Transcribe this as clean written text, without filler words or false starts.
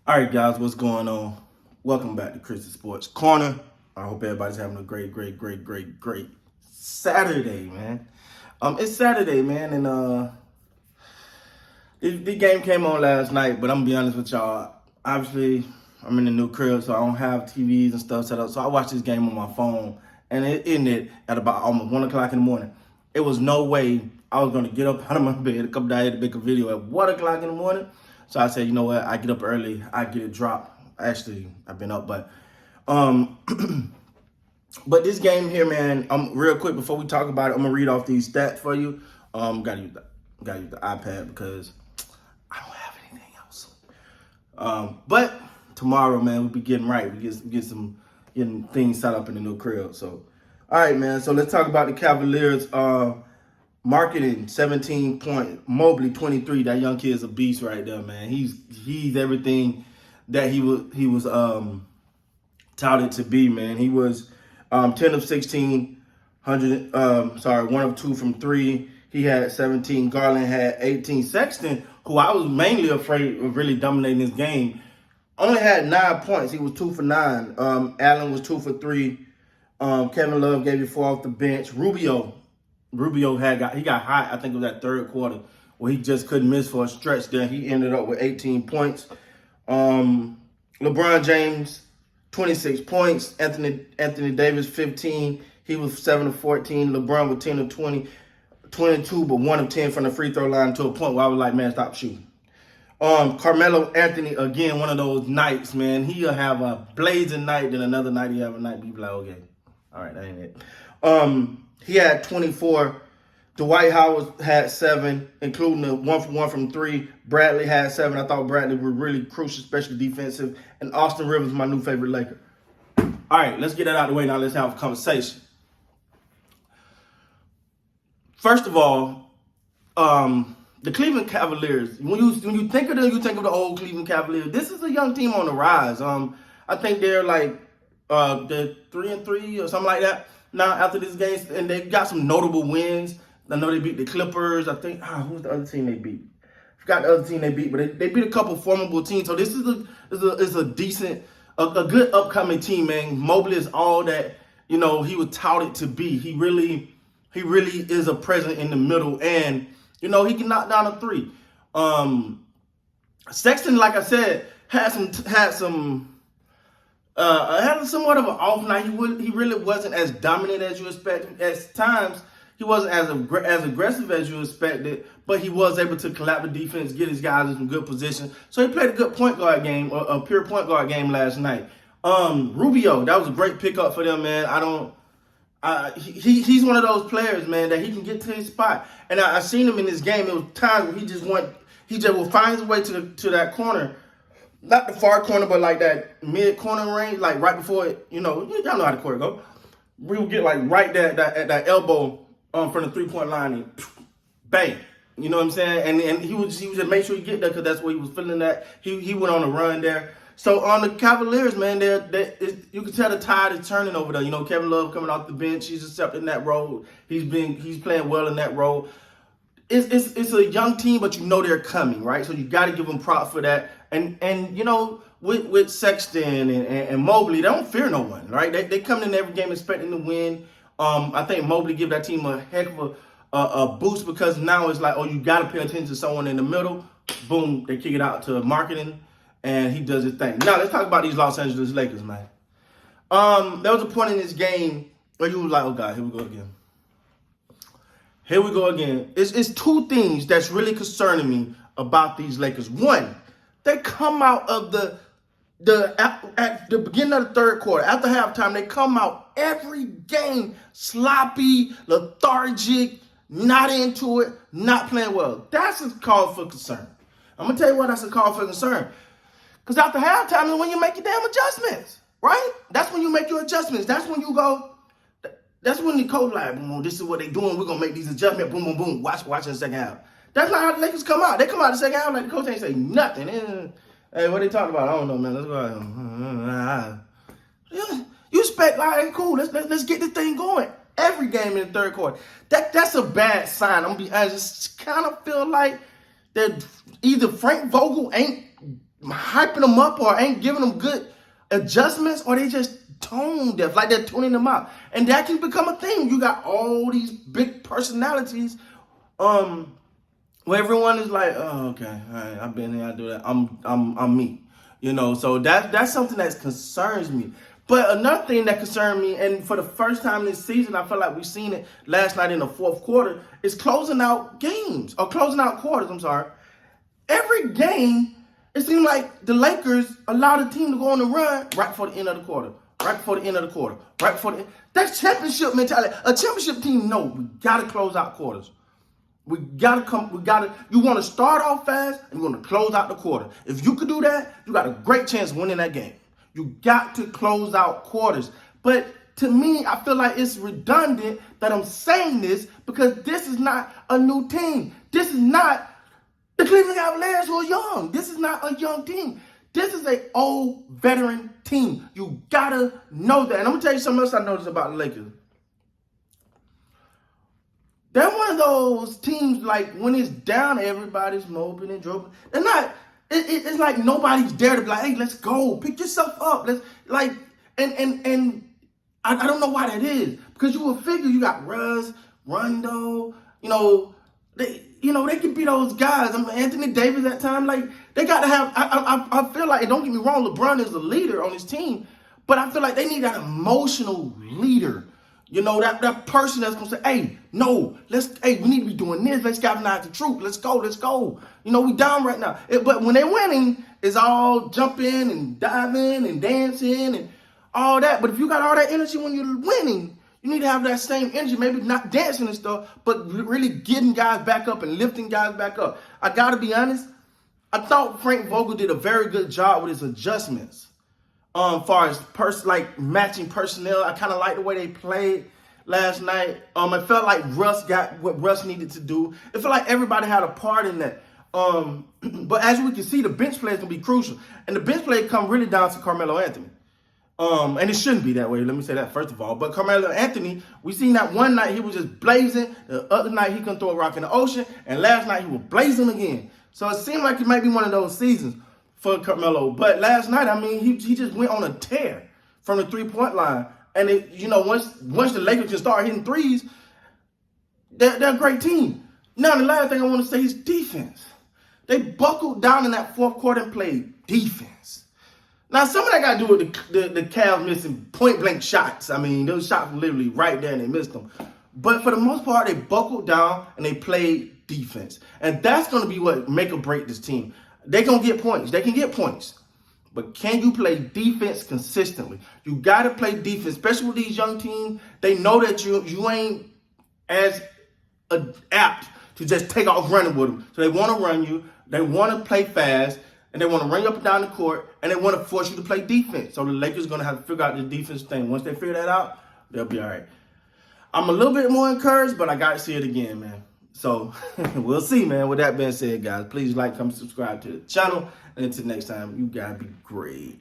All right, guys, what's going on? Welcome back to Chris's Sports Corner. I hope everybody's having a great Saturday, man. It's Saturday, man, and the game came on last night. But I'm gonna be honest with y'all. Obviously, I'm in the new crib, so I don't have TVs and stuff set up. So I watched this game on my phone, and it ended at about almost 1 o'clock in the morning. It was no way I was gonna get up out of my bed, come down here to make a video at 1 o'clock in the morning. So I said, you know what? I get up early. I get it dropped. Actually, I've been up, but um, but this game here, man. Real quick before we talk about it, I'm gonna read off these stats for you. Gotta use the iPad because I don't have anything else. But tomorrow, man, we'll be getting right. We getting things set up in the new crib. So, all right, man. So let's talk about the Cavaliers. Marketing 17 point, Mobley 23. That young kid's a beast right there, man. He's everything that he was touted to be, man. He was 10 of 16, 1 of 2 from 3. He had 17. Garland had 18. Sexton, who I was mainly afraid of really dominating this game, only had 9 points. He was 2 for 9. Allen was 2 for 3. Kevin Love gave you 4 off the bench. Rubio got hot. I think it was that third quarter where he just couldn't miss for a stretch there. He ended up with 18 points. LeBron James, 26 points. Anthony Davis, 15. He was 7 of 14. LeBron with 10 of 20, 22, but 1 of 10 from the free throw line to a point where I was like, man, stop shooting. Carmelo Anthony, again, one of those nights, man. He'll have a blazing night, then another night he'll have a night. Be like, okay, all right, that ain't it. He had 24. Dwight Howard had 7, including the 1 for 1 from 3. Bradley had 7. I thought Bradley was really crucial, especially defensive. And Austin Rivers, my new favorite Laker. All right, let's get that out of the way now. Let's have a conversation. First of all, the Cleveland Cavaliers. When you think of them, you think of the old Cleveland Cavaliers. This is a young team on the rise. I think they're like they're 3-3 or something like that now after this game, and they got some notable wins. I know they beat the Clippers. I think who's the other team they beat? Forgot the other team they beat, but they beat a couple formidable teams. So this is a decent, a good upcoming team, man. Mobley is all that he was touted to be. He really is a presence in the middle, and he can knock down a three. Sexton, like I said, had somewhat of an off night. He really wasn't as dominant as you expected. At times, he wasn't as aggressive as you expected, but he was able to collapse the defense, get his guys in some good position. So he played a good point guard game, a pure point guard game last night. Rubio, that was a great pickup for them, man. He's one of those players, man, that he can get to his spot. And I seen him in this game. There was times where he just will find his way to that corner. Not the far corner, but like that mid corner range, like right before it, y'all know how the court go. We would get like right there at that elbow from the 3-point line and bang. You know what I'm saying? And he would just make sure he get there because that's where he was feeling that. He went on a run there. So on the Cavaliers, man, you can tell the tide is turning over there. Kevin Love coming off the bench, he's accepting that role. He's playing well in that role. It's a young team, but they're coming, right? So you got to give them props for that. And with Sexton and Mobley, they don't fear no one, right? They come in every game expecting to win. I think Mobley give that team a heck of a boost because now it's like, you got to pay attention to someone in the middle. Boom, they kick it out to marketing, and he does his thing. Now let's talk about these Los Angeles Lakers, man. There was a point in this game where you was like, oh God, here we go again. Here we go again. It's 2 things that's really concerning me about these Lakers. One, they come out of at the beginning of the third quarter, after halftime, they come out every game sloppy, lethargic, not into it, not playing well. That's a cause for concern. I'm going to tell you why that's a cause for concern. Because after halftime is when you make your damn adjustments, right? That's when you make your adjustments. That's when you go. That's when the coach like, boom, this is what they doing. We're going to make these adjustments. Boom, boom, boom. Watch in the second half. That's not how the Lakers come out. They come out in the second half like the coach ain't say nothing. Hey, what they talking about? I don't know, man. Let's go. You expect, all right, cool. Let's get this thing going. Every game in the third quarter. That's a bad sign. I'm going to be honest. I just kind of feel like that either Frank Vogel ain't hyping them up or ain't giving them good adjustments, or they just tone deaf, like they're tuning them out. And that can become a thing. You got all these big personalities where everyone is like, oh, okay, all right, I've been here, I do that. I'm me. So that's something that concerns me. But another thing that concerned me, and for the first time this season, I feel like we've seen it last night in the fourth quarter, is closing out quarters, I'm sorry. Every game, it seemed like the Lakers allowed the team to go on the run right before the end of the quarter. That's championship mentality. A championship team knows we got to close out quarters. You want to start off fast and you want to close out the quarter. If you could do that, you got a great chance of winning that game. You got to close out quarters. But to me, I feel like it's redundant that I'm saying this because this is not a new team. This is not the Cleveland Cavaliers who are young. This is not a young team. This is an old veteran team. You got to know that. And I'm going to tell you something else I noticed about the Lakers. They're one of those teams, like, when it's down, everybody's moping and dropping. They're not, it's like nobody's there to be like, hey, let's go. Pick yourself up. And I don't know why that is. Because you would figure you got Russ, Rondo, they could be those guys. Anthony Davis at time, like, they got to have, I feel like, and don't get me wrong, LeBron is the leader on his team, but I feel like they need that emotional leader. That person that's going to say, hey, no, we need to be doing this. Let's galvanize the truth. Let's go. We down right now. But when they're winning, it's all jumping and diving and dancing and all that. But if you got all that energy when you're winning, you need to have that same energy, maybe not dancing and stuff, but really getting guys back up and lifting guys back up. I got to be honest, I thought Frank Vogel did a very good job with his adjustments. Far as matching personnel, I kind of like the way they played last night. It felt like Russ got what Russ needed to do. It felt like everybody had a part in that. But as we can see, the bench play is gonna be crucial, and the bench play come really down to Carmelo Anthony. And it shouldn't be that way. Let me say that first of all. But Carmelo Anthony, we seen that one night he was just blazing. The other night he couldn't throw a rock in the ocean, and last night he was blazing again. So it seemed like it might be one of those seasons for Carmelo. But last night, he just went on a tear from the 3-point line. And once the Lakers can start hitting threes, they're a great team. Now, the last thing I want to say is defense. They buckled down in that fourth quarter and played defense. Now, some of that got to do with the Cavs missing point-blank shots. Those shots were literally right there and they missed them. But for the most part, they buckled down and they played defense. And that's going to be what make or break this team. They're going to get points. They can get points. But can you play defense consistently? You got to play defense, especially with these young teams. They know that you ain't as apt to just take off running with them. So they want to run you. They want to play fast. And they want to run you up and down the court. And they want to force you to play defense. So the Lakers are going to have to figure out the defense thing. Once they figure that out, they'll be all right. I'm a little bit more encouraged, but I got to see it again, man. So we'll see, man. With that being said, guys, please like, comment, subscribe to the channel. And until next time, you guys be great.